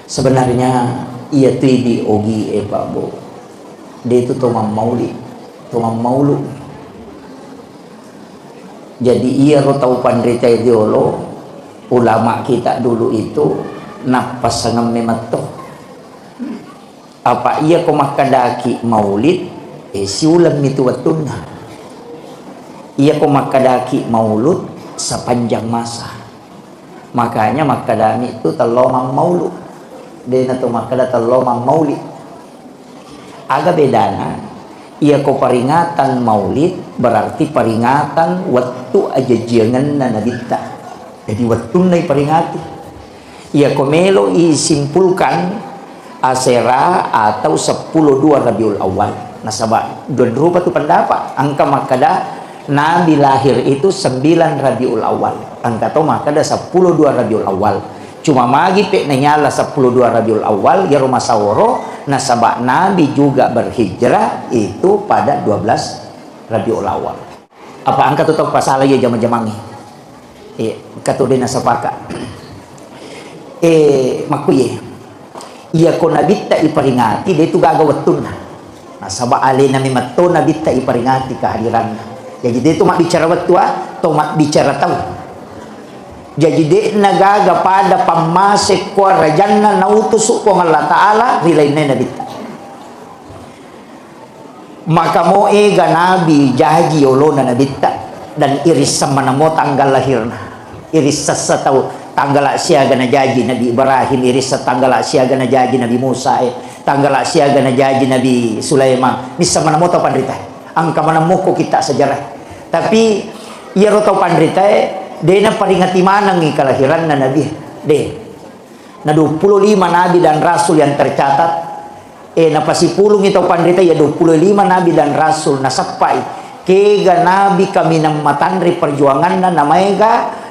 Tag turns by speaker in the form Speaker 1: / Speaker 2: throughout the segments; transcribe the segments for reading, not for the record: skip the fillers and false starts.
Speaker 1: Sebenarnya ia di ogi Pak Bo. Dia itu tomam maulid, tomam maulud. Jadi ia tahu pandrita ideolo ulama kita dulu itu napas sangam memato. Apa ia ko makadaki maulid si ulam itu watuna. Ia ko makadaki maulud sepanjang masa. Makanya makadami itu telomang maulud. Dia na to makada telomang maulid. Agak bedana, ia ko peringatan maulid berarti peringatan waktu aja jangan na nabita. Jadi waktu nai peringati. Ia ko melo isimpulkan asera atau 10-2 Rabiul Awal. Nasabah dua rupa tu pendapat. Angka makada Nabi lahir itu 9 Rabiul Awal. Angka to makada 10-2 Rabiul Awal. Cuma magi pe nyala 10-2 Rabiul Awal ya rumah saworo. Nasabah Nabi juga berhijrah itu pada 12 Rabiul Awal. Apa angka tutup pasalah ya jama-jamangi. Katu dina sapaka. Makuye. Iya ko nabita iparingati dia itu gaga wetun. Nasabah ali nami matto nabita iparingati kehadiran. Jadi dia itu mak bicara waktu atau mak bicara tahu. Jadi dia nagaga pada pamasek ko rajanna nautus ko Allah Taala rilainna nabita. Maka mo ega nabi jahaji olona nabita dan iris sama namo tanggal lahirna. Iris sasa tahu tanggal siaga na jaji Nabi Ibrahim, iris tanggal siaga na jaji Nabi Musa, tanggal siaga na jaji Nabi Sulaiman. Bisa mana mo tahu pandrita. Angka mana mo ko kita sejarah. Tapi ia ro tahu pandrita dia na peringati mana ngi kelahiran na Nabi. De. Na 25 nabi dan rasul yang tercatat. Na pasipulong ito pandrita ya 25 nabi dan rasul na sapai. Kega nabi kami nang matandri perjuangan na namanya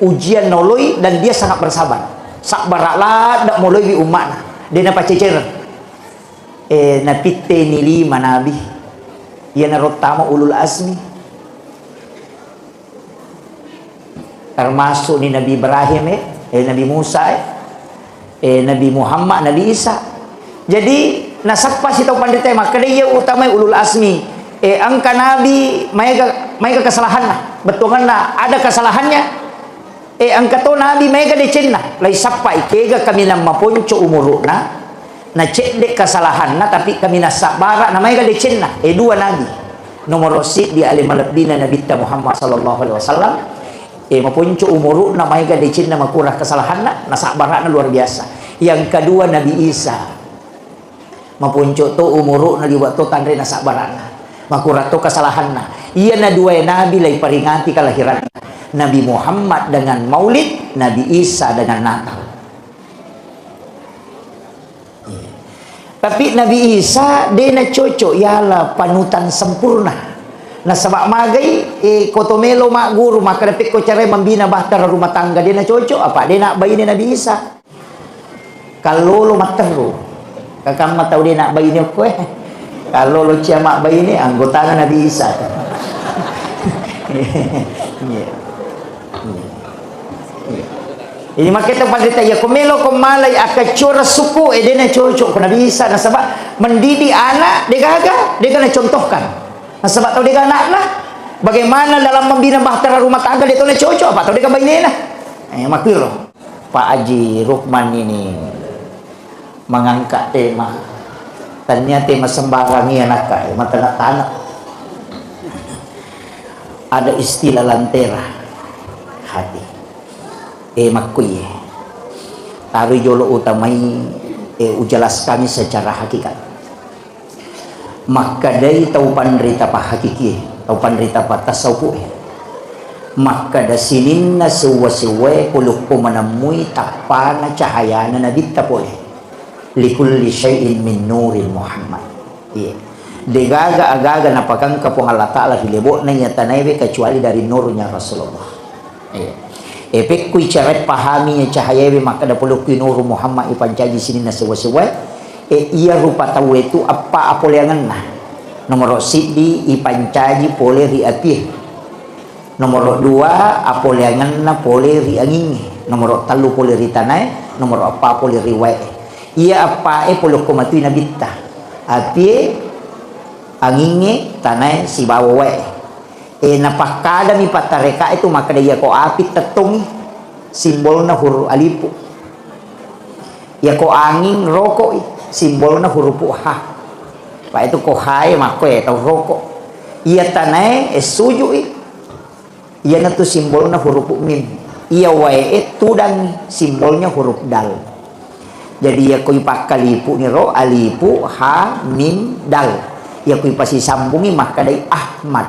Speaker 1: ujian noloi dan dia sangat bersabar. Sakbaraklah dak mulai di umat. Dia na pacecer. Napitte ni 5 nabi. Ia na rotama ulul azmi. Termasuk ni Nabi Ibrahim Nabi Musa Nabi Muhammad, Nabi Isa. Jadi nasakpa si tau pandita maka dia utama ulul azmi. Angka nabi mereka kesalahan lah. Betul na ada kesalahannya. Angka to nabi mereka decen lah. Lai sapai kega kami nam maponco umuruna na cek dek kesalahan na tapi kami nasabara na mereka decen lah. Dua nabi. Nomor rosid di alim alabdina Nabi Muhammad sallallahu alaihi wasallam. Mapunco umuru na may gadicin na makurah kesalahan na nasabara na luar biasa. Yang kedua Nabi Isa mapunco to umuru na liwat to tandre nasabara na makurah to kesalahan na. Iya na dua nabi lay peringati kelahiran Nabi Muhammad dengan Maulid, Nabi Isa dengan Natal. Tapi Nabi Isa dia na cocok yala panutan sempurna. Nah sebab magai kotomelo mak guru maka dapat ko cara membina bahtera rumah tangga dia nak cocok apa dia nak bayi ni Nabi Isa. Kalau lo materu kakak mak tahu dia nak bayi ni ko kalau lo cia mak bayi ni anggota Nabi Isa. Ini maka kita pada ya komelo komalai akacora suku dia nak cocok ko Nabi Isa. Nah sebab mendidik anak dia gagah dia kena contohkan. Nah, sebab tahu dia anak lah. Bagaimana dalam membina bahtera rumah tangga dia tahu cocok apa tahu dia bayi lah. Makir Pak Haji Rukman ini mengangkat tema. Ternyata tema sembarang ni anak mata nak tanah. Ada istilah lantera hati. Makui. Taruh jolo utamai ujelas kami secara hakikat. Maka dari tahu pandrita pa hakiki tahu pandrita pa tasawuf maka da sinin na suwa-suwa puluk po manamui takpana cahaya na nabita po likulli syai'in min nuril Muhammad. Degaga agaga na pagangka po Allah Ta'ala hilibot na yatanaywe kecuali dari nurnya Rasulullah. Epek kui caret pahami ya cahaya maka da puluk kui nur Muhammad ipancaji sinin na suwa-suwa ia rupa tahu itu apa leangan lah. Nomor sidi ipancaji pole ri api. Nomor 2 apa leangan na pole ri angin. Nomor 3 pole ri tanai nomor apa poli riwayat ia apa polo komatui nabita api anginge tanai si bawa napakada mi patareka itu maka dia ko api tetung simbolna huruf alipu ya ko angin rokok simbolna huruf ha pak itu ko hai mako atau rokok ia tanai suju ia natu simbolna huruf mim ia wae tudang simbolnya huruf dal jadi ya koi pakalipu ni ro alipu ha mim dal ya koi pasi sambungi maka dari Ahmad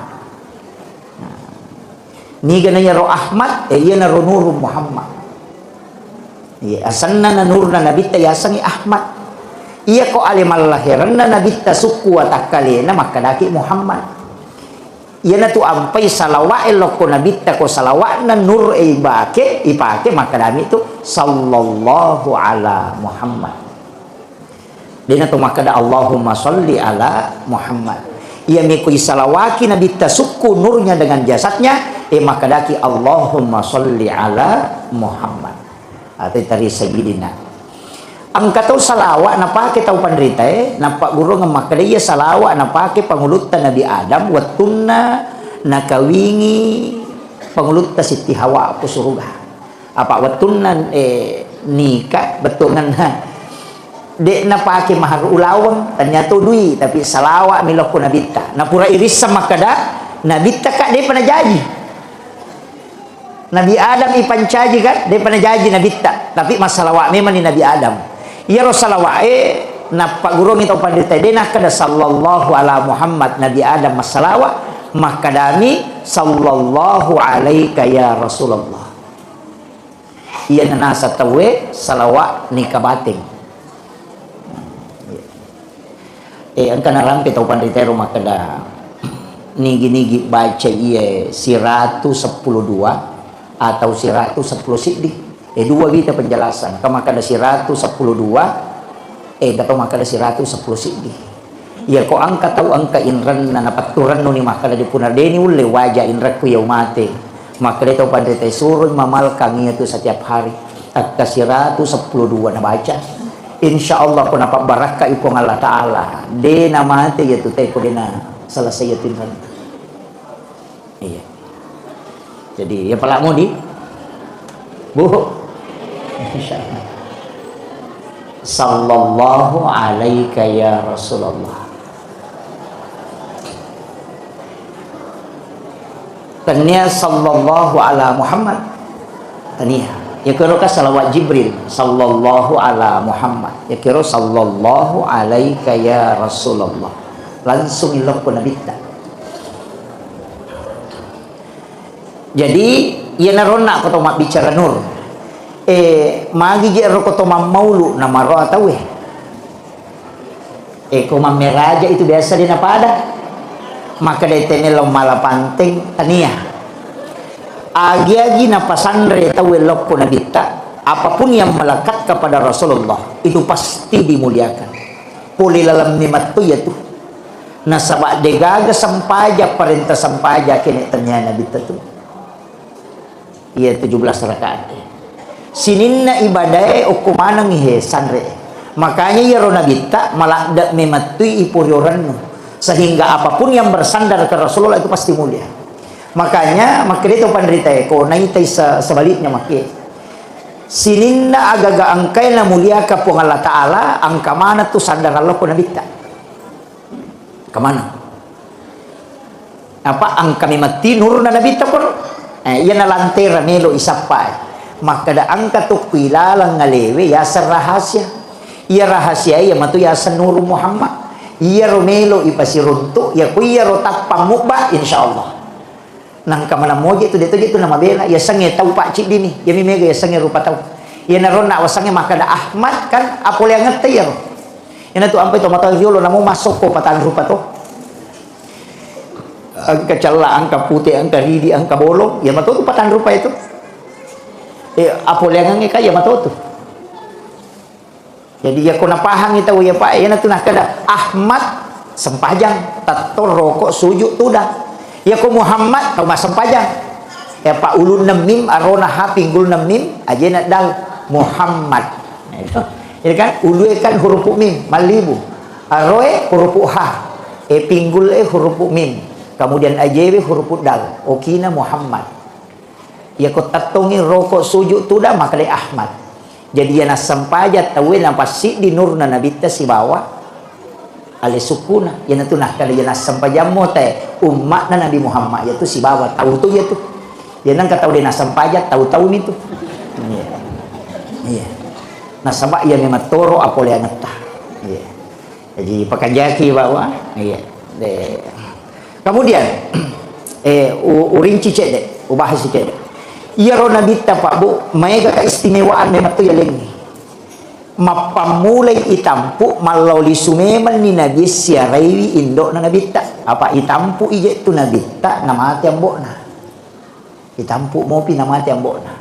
Speaker 1: ni gananya ro Ahmad ia na ro nur Muhammad ya asanna na nur na nabita ya sangi Ahmad ia ko alimal lahiran na nabita suku wa takalena maka daki Muhammad ia na tu ampai salawat elok ko nabita ko salawat na nur ibake ipake maka dami tu sallallahu ala Muhammad dina tu maka da Allahumma salli ala Muhammad ia mikui salawaki nabita suku nurnya dengan jasadnya maka daki Allahumma salli ala Muhammad atau tari sayyidina angkatau salawat napake tau pandrita nampak guru ngemak dia salawat napake pangulutan Nabi Adam watunna nakawingi pangulutan Siti Hawa aku surga apa watunna nikah betungan dek napake mahar ulawang ternyata dui tapi salawat miloko nabita napura iris sama kada nabita kak dia pernah janji Nabi Adam ipancaji kan dia pernah janji nabita tapi masalawat memang ni Nabi Adam ya Rasulullah napa guru minta pandita dena kada sallallahu ala Muhammad Nabi Adam masalawa maka dami sallallahu alaika ya Rasulullah iya nasa tawe salawat ni kabating angka narampi tau pandita rumah kada nigi baca iya siratu 112 atau siratu 10 siddi dua kita penjelasan kama kada siratu 12 dapat maka ada siratu 10 siddi ya ko angka tahu angka inran na napaturan no ni maka di punar deni ule wajah inraku yau mate maka dia tahu pada teh surun mamal kami itu setiap hari angka siratu 12 na baca insyaallah ko napak barakah ipong Allah taala de na mate ya tu teh ko dena selesai itu inran iya jadi ya pala mau di bu insyaallah sallallahu alaika ya Rasulullah tania sallallahu ala Muhammad tania ya kira salawat Jibril sallallahu ala Muhammad ya kira sallallahu alaika ya Rasulullah langsung ilok pun nabi jadi ia narona ko mak bicara nur magi je ro ko maulu nama ro atau ko meraja itu biasa di napada maka de tenelo malapanteng tania agi na pasandre tahu lok ko nabita apapun yang melekat kepada Rasulullah itu pasti dimuliakan puli dalam nikmat tu ya tu nasabak degaga sampaja perintah sampaja kene tanya nabita tu iya 17 rakaat sininna ibadah ukumana ngihe sandre makanya ya rona kita malah dak mematui ipurioran sehingga apapun yang bersandar ke Rasulullah itu pasti mulia makanya itu pandrita ko naitai sebaliknya makai sininna agaga angkai na mulia ka pung Allah taala angka mana tu sandar Allah ko nabita kemana apa angka memati nur na nabita pun iya na lantera melo isapai maka da angka tu pilalang ngalewe ya rahasia iya rahasia ya matu ya nur Muhammad iya romelo ipasiruntu ya ku iya rotak pamukba insyaallah nang kamana moje itu itu nama bela ya sange tau pak cik dini ya mimega ya sange rupa tau ya narona wasange maka da Ahmad kan apol yang ngerti ya ina tu ampai to mata violo namo masuk ko patan rupa to angka cala angka putih angka ridi angka bolong ya matu tu patan rupa itu apol yang ngeka ya matu tu jadi ya kuna pahang itu ya pak ya natu nak kada Ahmad sempajang tato rokok sujud tu dah ya ko Muhammad tau mas sempajang ya pak ulun mim arona ha pinggul mim aja nak dal Muhammad Jadi kan ulu kan huruf mim malibu, aroe huruf ha, pinggul huruf mim, kemudian ajw huruf dal, okina Muhammad. Ya ko tatongi rokok sujud tuda makale Ahmad. Jadi ya nasampajat tawin ang pasi di nurna nabita si bawa ale sukuna yan tu nah kali yan nasampajam mo te umat na Nabi Muhammad yaitu si bawa tahu tu ya tu yan ang kataw din nasampajat tahu-tahu nito. Iya. Nasaba yan ni matoro apole anata. Iya. Jadi pakajaki bawa. Iya. Kemudian urinci cede ubahas cede. Iya ro nabita pak bu, mega keistimewaan memang tu yaling. Mapamulay itampu malawli sumeman ni nabi siarewi indo na nabita. Apa itampu ije tu nabita namati ang na. Itampu mo pinamati ang na.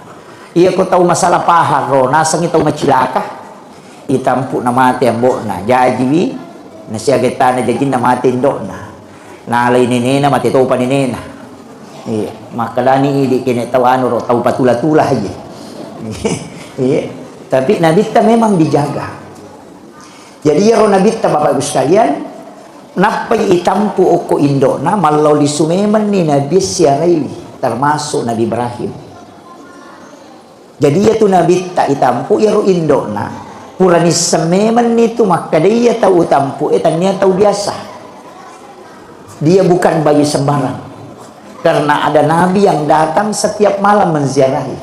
Speaker 1: Iya ko tahu masalah pahar ro nasang itaw macilaka. Itampu namati ang na. Jadi nasiageta na jajin namati indo na. Nalay ni nena matitupa ni nena. Iya, makalani idi kini tahu anu ro tahu patula-tula aja. Iya, tapi nabita memang dijaga. Jadi ya ro nabita Bapak Ibu sekalian, napai itampu oko indona malau di sumeman ni nabi siarai termasuk Nabi Ibrahim. Jadi ya tu nabita itampu ya ro indona purani sememan itu maka dia tahu tampu etannya tahu biasa. Dia bukan bayi sembarang. Karena ada nabi yang datang setiap malam menziarahi.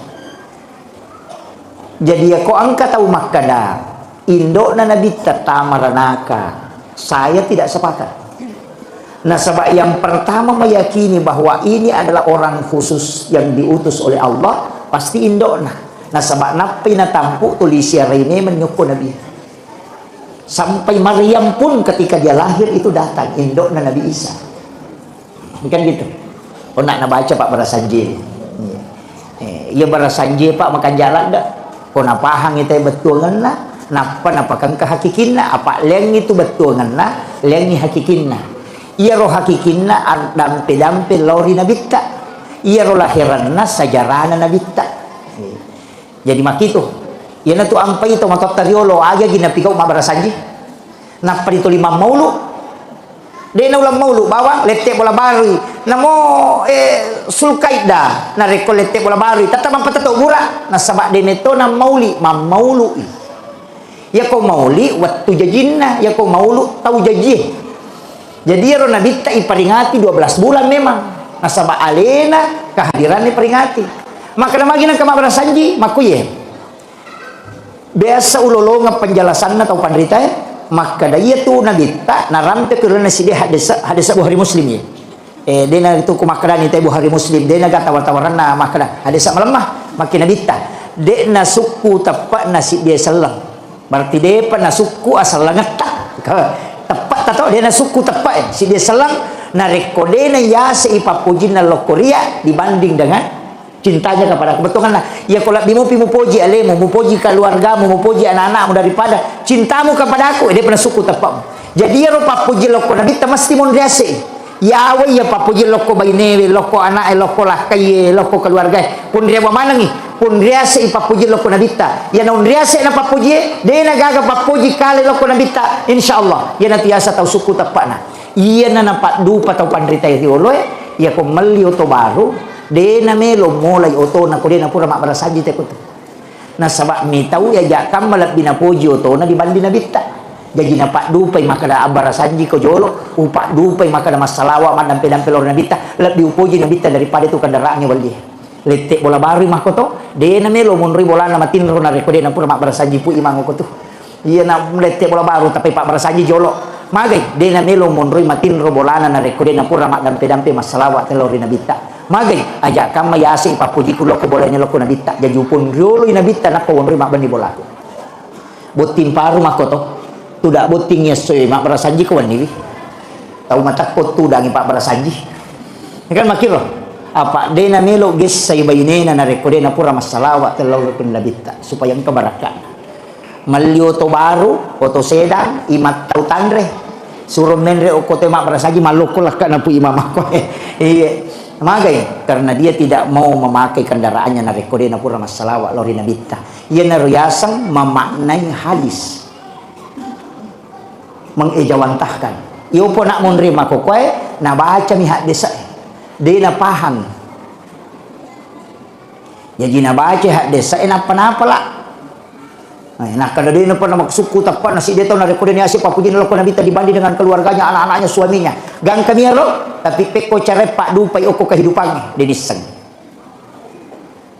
Speaker 1: Jadi aku angkat tahu makada indok na nabi tatamaranaka. Saya tidak sepakat. Nah sebab yang pertama meyakini bahwa ini adalah orang khusus yang diutus oleh Allah pasti indok na. Nah sebab napi na tampu tulis ini menyuku nabi. Sampai Maryam pun ketika dia lahir itu datang indok na Nabi Isa. Bukan gitu. Oh nak baca Pak Barasanji. Iya Barasanji Pak makan jalan dah. Kau nak pahang itu betul ngena. Napa kan kehakikinna. Apa leng itu betul ngena. Leng ni hakikinna. Iya roh hakikinna dampe lori nabita. Iya roh lahiranna sajarana nabita. Jadi mak itu. Iya na tu ampai itu matot tariolo aga gina pikaw Pak Barasanji. Napa itu 5 maulu. Dia na ulang maulu bawang lete bola bari namo sulkaida na rekol lete bola bari tatamang patato mura na sabak deneto na mauli mamaulu ya ko mauli waktu jajinna ya ko maulu tau jaji jadi ro nabita iperingati 12 bulan memang na sabak alena kehadirannya peringati maka namagi nang kamabara sanji makuye biasa ulolonga penjelasan na tau pandrita ya maka daya tu nabita naramte kerana si dia hadis Bukhari Muslim ya. Dia na itu kumakran itu Bukhari Muslim dia na tawar-tawaran na makna hadis melemah makin nabita. Dia na suku tepat nasi dia selang. Berarti dia pa na suku asal langata. Tepat tato dia na suku tepat si dia selang na rekode na ya seipapujin na lokoria dibanding dengan cintanya kepada aku. Betul kan lah. Ya kalau bimu mupoji alemu, mupoji keluargamu, mupoji anak-anakmu daripada cintamu kepada aku. Dia pernah suku tepat. Jadi ya rupa puji loko nabi mesti mondriase. Ya awe ya papuji loko bainewe, loko anak, loko lakai, loko keluarga. Pun dia mana ni? Pun riase ipapuji loko nabita. Ya non riase na papuji, dia na gaga papuji kali loko nabita. Insyaallah. Ya nanti asa tahu suku tepat na. Iya na nampak dupa tahu pandrita itu oloe. Ya ko melio to baru. Dena melo mulai oto na ko dena pura mak barasanji te ko tu. Na sabak mi tahu ya jakam malap binapuji oto na dibandi na bitta. Jadi na pak dupai makada barasanji ko jolo, upak dupai makada masalawa man dampe lor na bitta, lebih upuji na bitta daripada itu kendaraannya waldi. Letek bola bari mak ko to, dena melo munri bola na matin ro na reko dena pura mak barasanji pu imang ko tu. Iya na letek bola baru tapi pak barasanji jolo. Magai dena melo munri matin ro bola na reko dena pura mak dampe masalawa telor na bitta. Magai ajak kama yasi papuji ku loko bolanya loko nabita jadi pun riolo nabita nako wonri mak bani bola botin paru makoto tudak boting ya soy mak barasanji ko wani tahu mata ko tudangi pak barasanji kan makiro apa dena melo ges say bayinena na rekode na pura masalawa telaw kun nabita supaya engka barakan malio to baru oto sedang imat tau tandre suruh menre okote mak barasanji maloko lah kana pu imam ko iya Magai karena dia tidak mau memakai kendaraannya na rekode na pura masalah lori nabita. Ia naruyasang memaknai hadis, mengejawantahkan. Iyo po nak menerima kokwe na baca mi hadis dia na paham. Jadi na baca hadis napa lah. Nah kalau dia na pernah maksuku tapat nasi dia tahu na rekode ni asyik papuji naloko nabita dibanding dengan keluarganya, anak-anaknya, suaminya. Gang kami ro tapi peko cara pak dupai oko kehidupannya dia diseng.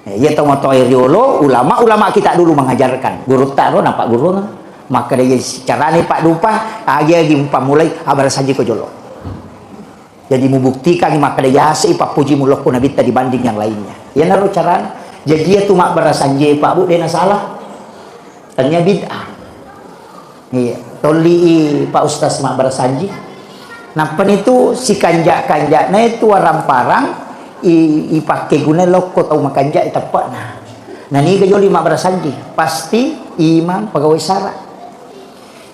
Speaker 1: Ya tahu moto ayriolo ulama kita dulu mengajarkan guru taro nampak guru maka dia cara ni pak dupa dia gimpa mulai abar saja ko jolo. Jadi membuktikan maka dia asyik papuji muloko nabita dibanding yang lainnya. Ya naro cara jadi dia tu mak berasanje pak bu dia na salah. Tanya bid'ah. Iya, toli Pak Ustaz mak berasanji. Nampan itu si kanjak-kanjak na itu warang parang pakai guna loko tau makanjak tepat nah. Nah ni gajoli mak berasanji. Pasti imam pegawai syarat.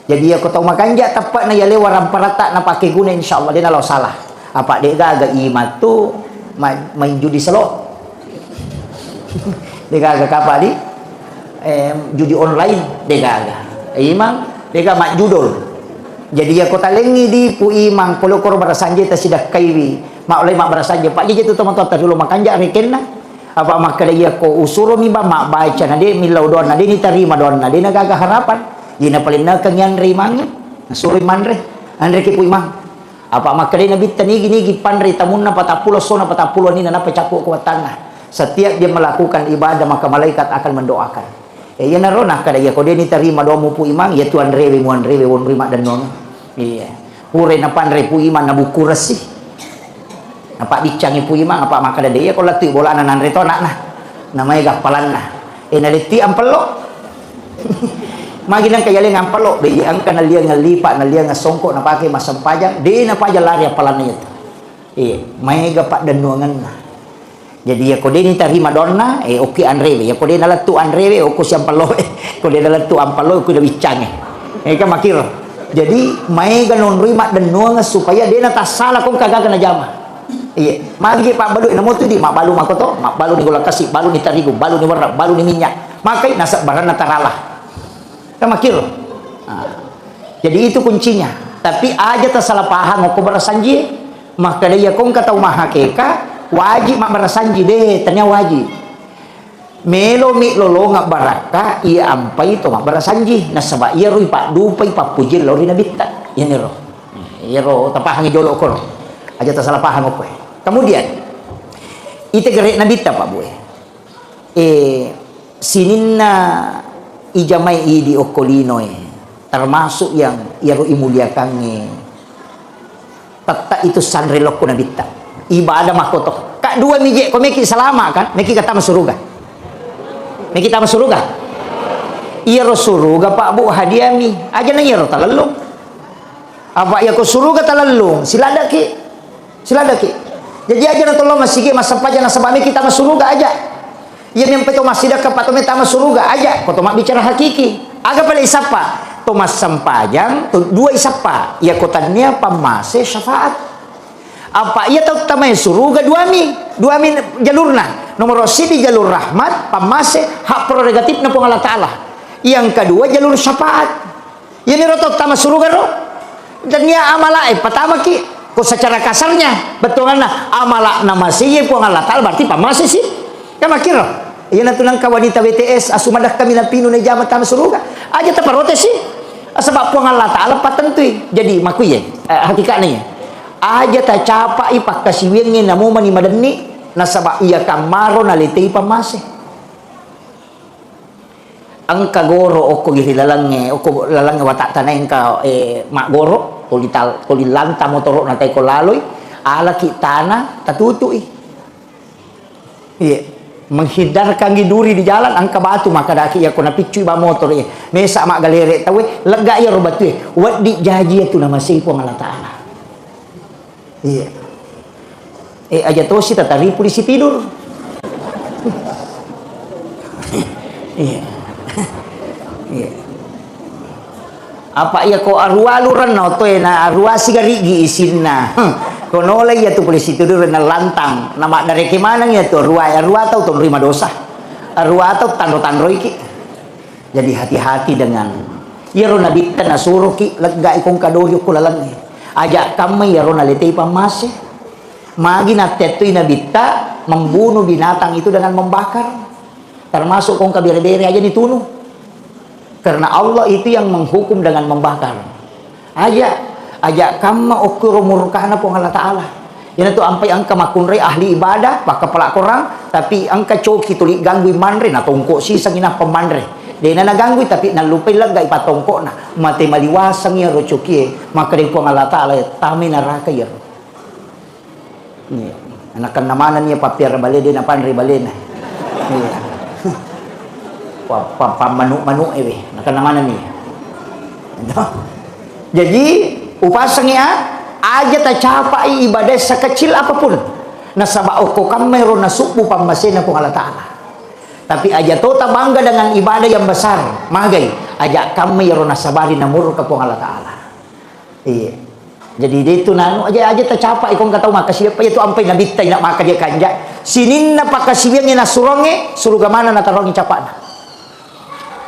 Speaker 1: Jadi aku tau makanjak tepat na yale warang parata na pakai guna insyaallah dia nalau salah. Apa dia agak imam tu main judi selok. Dia agak apa di? Judi online dega imang dega mak judul jadi aku talengi di pu imang polo kor barasanje ta sidak kaiwi mak oleh mak barasanje pak je tu teman-teman dulu makan jak rekenna apa mak dia ko usuro mi ba mak baca na dia milau don na dia ni terima don na dia naga harapan dina paling na kanyan rimang suri manre andre ki pu imang apa mak dia nabi tani gini panre tamunna 40 sona 40 ni na pecapuk ku tanah setiap dia melakukan ibadah maka malaikat akan mendoakan. Ya narona kada ya ko dia ni terima doa mu pu imang ya tuan rewe muan rewe won rima dan non. Iya. Pure na panre pu imang na buku resih. Apa dicangi pu imang apa maka dia ya ko latu bola nan retona nah. Namanya gapalan nah. Na leti ampelo. Maginan kaya le ngampelo be angka na liang ngalipa na liang ngasongko na pakai masam pajang de na pajang lari apalan itu. Iya, mai gapak dan nuangan nah. Jadi ya kode ni terima donna oke anrewe ya kode nalat tu anrewe oko siampalo kode nalat tu ampalo ko lebih cange kan makir jadi mai ganon rima dan nuanga supaya dia tak salah kong kagak kena jama iya magi pak balu namo tu di mak balu makoto mak balu ni gula kasih balu ni tarigu balu ni warna balu ni minyak makai nasak barana taralah kan makir jadi itu kuncinya tapi aja tak salah paham aku berasanji maka dia kong kata umah hakeka wajib mak berasanji deh ternyata wajib melo mi lolo ngak baraka ia ampai to mak berasanji nah sebab ia rui pak dupai pak puji lori nabita ini ro iya ro tapahangi jolo ko aja tak salah paham ko kemudian ite gerek nabita pak boy sininna ijamai di okolino termasuk yang ia ro imuliakan tata itu sanrelok ko nabita ibadah mahkotok kak dua mijek kau meki selama kan meki kata masuruga meki kata masuruga iya suruga pak bu hadiami aja nang iya talalung apa ya ko suruga talalung silada ki jadi aja na tolong masih masa paja na sabami kita masuruga aja iya nempe to masih dak pato meta masuruga aja ko to mak bicara hakiki aga pala isapa to mas sampajang to dua isapa ya kotanya pamase syafaat apa ia tahu tamai suruga dua mi jalurna nomor di jalur rahmat pamase hak prerogatif na Allah Ta'ala yang kedua jalur syafaat ini roto tama suruga ro dan ya amala pertama ki ko secara kasarnya betul nah amala nama siye po Allah Ta'ala berarti pamase sih kan makir ro iya na tunang ka wanita BTS asumadah kami na pinu na jamat tama suruga aja taparote sih sebab po Allah Ta'ala patentui jadi makuye hakikatnya aja tak capai pak kasiwingin namo mani madani nasaba iya kamaro nalitay pamase ang kagoro oko gihilalange oko lalange watak tanay ka mak goro kulilanta motoro natay ko laloy ala kitana tatutui iya menghindarkan giduri di jalan ang kabatu maka daki ya ko napicui ba motor mesa mak galere tawe lega ya robatu wadi jaji itu nama sipo Allah Ta'ala iya aja to si tatari polisi tidur iya apa ya ko arwa luran no to na arwa sigarigi isinna Konolay ya tu polisi tidur na lantang. Nama dari kemana ya tu arwah tau tu nerima dosa. Arwah tau tandro iki. Jadi hati-hati dengan ya rona bitta na suruh ki lega ikong kadoyo kulalang. Ajak kami ya rona letei pamase. Magi na tetui na bitta membunuh binatang itu dengan membakar. Termasuk kong kabire-bire aja ditunuh. Karena Allah itu yang menghukum dengan membakar. Ajak kama ukuro murkana pong Allah Ta'ala. Yan itu ampai angka makunre ahli ibadah, baka pelak korang, tapi angka coki tulik gangguin manre, na tongko sisang ina pemandre. Dia na nagangguin, tapi nalupay lang ga ipatongko na. Mati maliwasang ya rochokie, maka din pong Allah Ta'ala, tami naraka ya. Anakan namanan niya papir balede na panre balena. Pamanu-manu ewe, nakan namanan niya. Jadi upasangnya aja tak capai ibadah sekecil apapun nasaba oko kamero nasubu pamasena po Allah Ta'ala, tapi aja tota bangga dengan ibadah yang besar magai aja kami ro nasabari namur ka po Allah Ta'ala. Iya, jadi itu nanu aja tak capai kong katau makasih apa itu ampai nabitay nak maka dia kanja sinin na pakasibiyang na suronge suruga mana na tarongi capana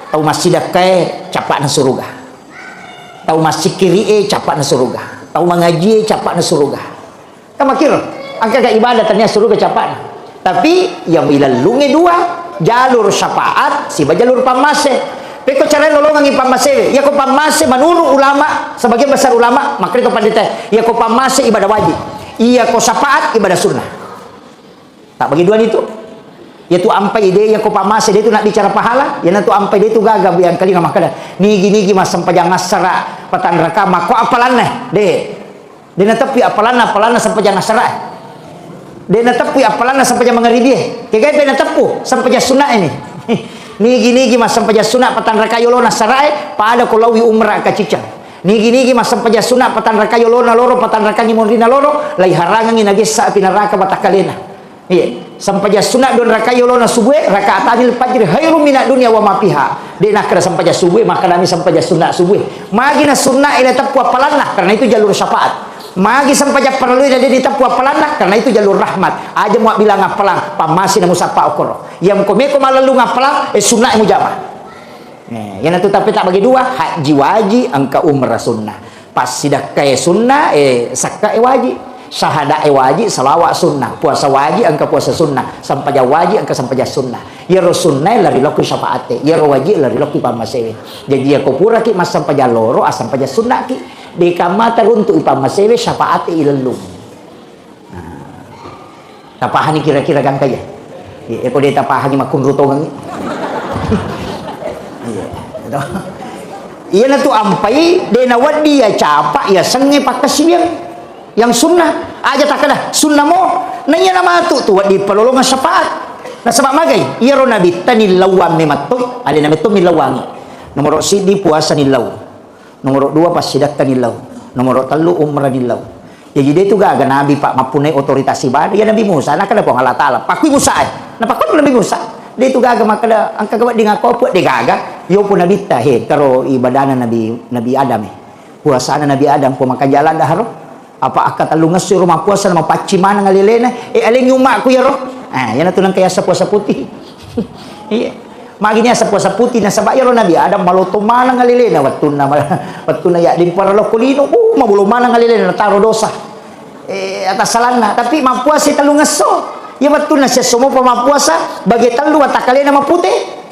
Speaker 1: tau masjid kay capa na suruga. Tahu masih kiri capak na suruga, tahu mengaji capak na suruga. Kamu kira angka ibadah ternyata suruga capak na. Tapi yang ilalungi dua jalur syafaat si jalur pamase. Peko cara nolongan pamase, ya ko pamase manuru ulama sebagian besar ulama makri ko pandita, ya ko pamase ibadah wajib, iya ko syafaat ibadah sunnah. Tak bagi dua itu. Yaitu ampai ide yang ko pamase dia tu nak bicara pahala, ya nanti ampai dia tu gagab yang kali nama kada. Nigi mas sampajang ngasara patan raka mako apalan de. Dia na tapi apalan sampajang ngasara. Dia na tapi apalan sampajang mengeri dia. Kagai pe na tapu sampajang sunat ini. Nigi mas sampajang sunat patan raka yolo nasara pada ko lawi umrah ka cicang. Nigi mas sampajang sunat patan raka yolo na loro patan raka ni mondina loro lai harangan ni nagesa pinaraka batakalena. Iya, sampai sunat don raka yolona subuh rakaatanil fajr khairum minad dunya wa ma fiha. Dia nak kena sampai subuh maka kami sampai sunat subuh. Magi na sunat ila tapu apalanlah karena itu jalur syafaat. Magi sampai perlu dia ditapu apalanlah karena itu jalur rahmat. Aja mau bilang apalang pamasi na musapa okoro. Yang komeko malalu ngapalang sunat mujamah. Yang itu tapi tak bagi dua haji wajib angka umrah sunnah. Pas sidak kaya sunnah sakka wajib. Syahadah wajib, salawat sunnah, puasa wajib, angka puasa sunnah, sampaja wajib, angka sampaja sunnah. Ya sunnah lari loku syafaate, ya wajib lari loku pamasewe. Jadi ya kopura ki mas sampaja loro, sampaja sunnah ki. Di kamata untuk pamasewe syafaate ilalung. Tapahani kira-kira kan kaya. Ya ko dia tapahani makun rutongan. Iya. Iya na tu ampai, de na wadi ya capa ya senge pakasibiyang. Yang sunnah aja tak kena sunnah mo nanya nama tu di pelolongan syafaat nah sebab magai iya ro nabi tani lawam mematoi ada nama tu milawangi nomor sidi puasa nilau nomor dua pas sidak nilau nomor telu umrah nilau jadi dia tu gaga nabi pak mapunai otoritas ibadah ya Nabi Musa nak kena pong Allah Ta'ala pakui Musa nah pakui Nabi Musa dia tu gaga maka ada angka gawat dengan koput dia gaga yo pun nabi tahe karo ibadana nabi Adam puasana Nabi Adam pun makan jalan dah roh apa akan talungas si rumah puasa nama pacimana ngalilena aling umak ku ya roh yan na tunang kaya sa puasa putih iya maginya sa puasa putih na sabay ya roh nabi adam maluto mana ngalilena watun na ya din para lo kulino mabulo mana ngalilena nataro dosa atas salana tapi mapuasa talungas so ya watun na siya sumo pa mapuasa bagi talu atakalena maputih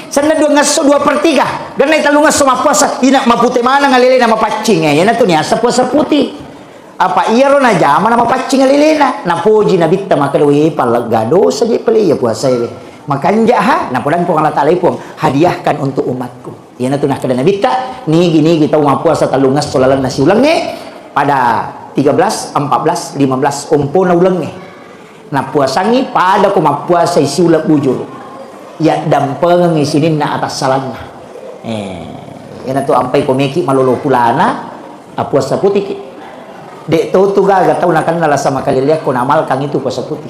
Speaker 1: sana 2/3 ganay talungas so mapuasa ina maputih mana ngalilena mapacing yan na to niya sa puasa putih apa iya ro na jama na mapacing alilena na puji na bitta makadwi palagado saja pali ya puasa ini makanja ha na pudan po Allah Ta'ala po hadiahkan untuk umatku yan na to na kada na bitta nigi tahu mapuasa talungas solalan na siulang ni pada 13 14 15 umpo na ulang ni na puasangi pada ko mapuasa siulak bujur ya dampeng isinin na atas salan na yan na to ampai komeki malolo pulana puasa putih dek tu gaga tahu nak kenal sama kali lihat ko namal kang itu puasa putih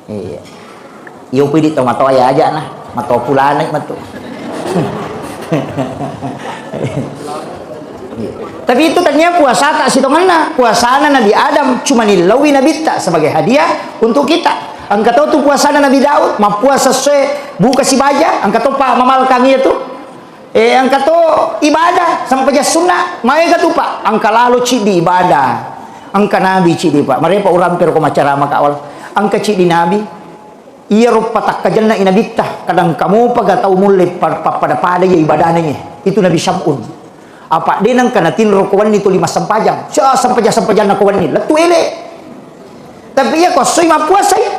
Speaker 1: iya iyo pidi tahu matau ya aja nah matau pulana matu Tapi itu ternyata puasa tak sitonganna. Puasana Nabi Adam cuma nilawi Nabi tak sebagai hadiah untuk kita. Angkat tahu tu puasana Nabi Daud, ma puasa sesuai buka si baja, angkat tahu pak mamal kami itu. Angkat tahu ibadah sampai jas sunnah, mai tu pak, angka lalu cidi ibadah. Angka Nabi cidi pak. Mereka orang per ko macara maka awal. Angka cidi Nabi. Ia rupa tak kajanna Nabi tah. Kadang kamu paga tahu mulai pada ya ibadahnya. Itu Nabi Syam'un. Apa dia nang kana tinro kawan itu 5 sampajang. Sampajang kawan ni. Letu ele. Tapi ia kosoi ma puasa ya.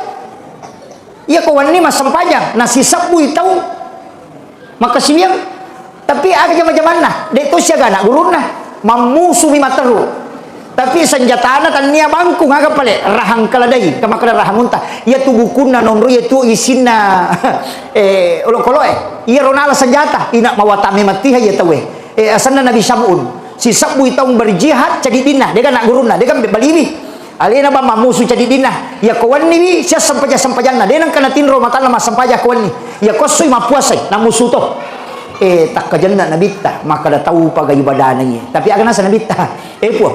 Speaker 1: Ia kawan ni mas sampajang. Nasi sabu tahu. Maka siang. Tapi ada macam mana? Dek tu siaga nak guruna. Mamusu mi materu. Tapi senjata tan nia bangkung agak pale rahang kaladai kama kada rahang unta. Ia tu bukuna nonro ia tu isina olok-olok ia ronala senjata ina mawatame matiha ia tawe. Asana Nabi Syam'un si sabu itong berjihad jadi dinah dia kan nak guruna dia kan balibi alina ba mamusu jadi dinah ya kawan ni sia sampaja dia nang kana tinro mata nama sampaja kawan ni ya kosoi mapuasai na musuh to tak kajanna Nabi ta maka dah tahu pagai ibadah ni tapi agana sa Nabi ta puah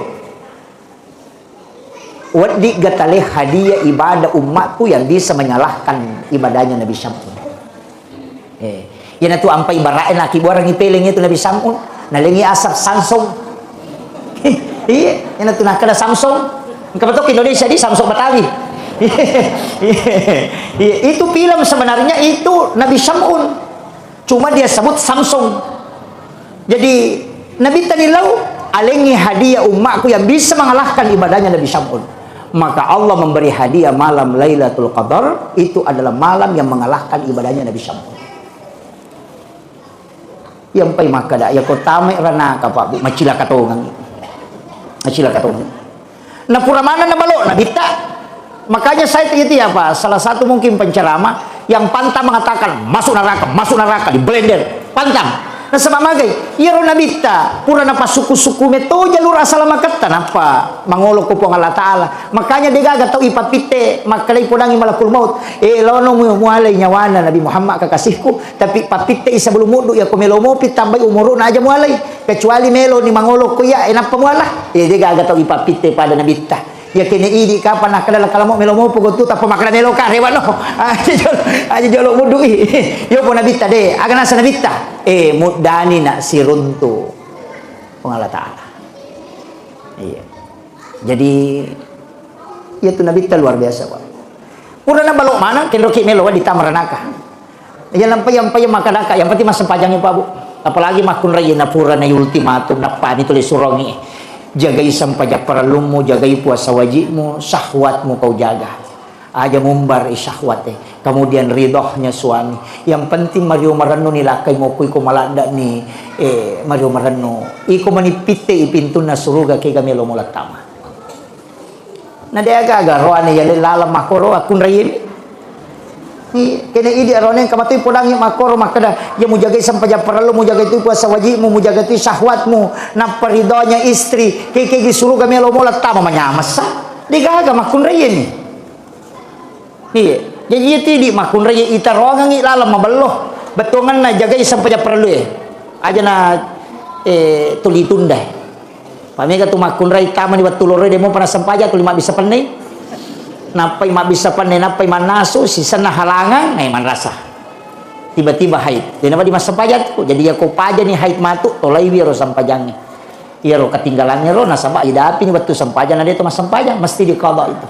Speaker 1: wadi gatale hadiah ibadah umatku yang bisa menyalahkan ibadahnya Nabi Syam'un yan tu ampai barain laki borang ipeling itu Nabi Syam'un nalingi asap Samsung iya yan tu nakada Samsung kapatok Indonesia di Samsung Betawi itu film sebenarnya itu Nabi Syam'un cuma dia sebut Samsung jadi Nabi tanilau alingi hadiah umatku yang bisa mengalahkan ibadahnya Nabi Syam'un maka Allah memberi hadiah malam Lailatul Qadar itu adalah malam yang mengalahkan ibadahnya Nabi Syam'un yang pai maka dak ya ko tame rana ka Pak Bu macila katongang na pura mana na balo na bita makanya saya itu ya Pak salah satu mungkin penceramah yang pantang mengatakan masuk neraka di blender pantang na samamagay iro na bita pura na pasuku-suku meto jalur asal makatan apa mangolok ko po ng Allah Ta'ala makanya dia gaga tau ipapite makalay po nang malakul maut lono mo mualay nyawana Nabi Muhammad kakasihku tapi papite isa bulumudo ya kumelo mo pitambay umuro na aja mualay kecuali melo ni mangolok ko ya enapa muala dia gaga tau ipapite pada Nabi ta ya kini idi kapan nak kadal kalau melo mo pugo tu tapa makala melo ka rewa no aja jolo mudu yo po Nabi ta de agana sa Nabi ta mudani nak siruntu Allah Ta'ala iya jadi itu Nabi ta luar biasa Pak pura na balok mana kenroki melo di tamaranaka ya lampai makadaka yang penting mas sempajangnya Pak Bu apalagi makun raya na pura na ultimatum na pani tulis surongi jagai sampajak paralumu jagai puasa wajibmu syahwatmu kau jaga aja mumbar syahwat kemudian ridhohnya suami yang penting Mario Marano nilakai mo kuy ko malada ni Mario Marano iko manipite ipintu na suruga kay kami lo mulat tama na dia aga roane ya lalam makoro akun rayin kena idi arone kamatoy pulang yung makoro makada ya mo jagay sampajak paralu mo jagay tu puasa wajibmu mo jagay tu syahwatmu na paridonya istri kay gisuru kami lo mulat tama manyamas sa di gaga makun rayin iya jadi itu di makun raya ita roangang ilalam maballo betongan na jagay sampajak paralu aja na tulitunda pamega tu makun raya tama ni watulore demo para sampajak tu lima bisa panay napai mabisa panay napai manaso sisa na halangan ay manrasa tiba-tiba haid di nama di mas sampajat ko jadi ako paja ni haid matu tolay wiro sampajang ni iro ketinggalan ro nasaba idapi ni batu sampajan na dito mas sampajang mesti di qada itu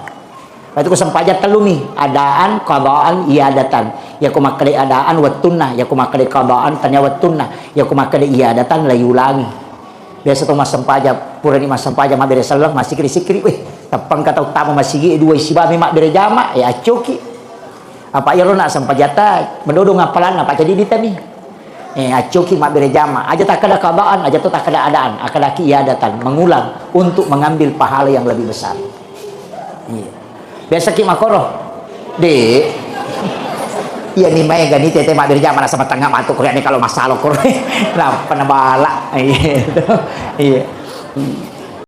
Speaker 1: itu ko sampajat talumi adaan qadaan iadatan ya ko makali adaan wattunna ya ko makali qadaan tanya wattunna ya ko makali iadatan layulangi biasa to mas sampajat pura ni mas sampajat mabere salang masih sikri weh tapang kata utama masigi dua isibami mak berjama ya coki apa iro nak sampajata mendodong ngapalan apa jadi ditami acoki mak berjama aja tak ada kabaan aja tu tak ada adaan akada kiadatan mengulang untuk mengambil pahala yang lebih besar iya biasa ki makoro de iya ni mai gani tete mak berjama na sama tengah matu korea ni kalau masalah korea kenapa nabala iya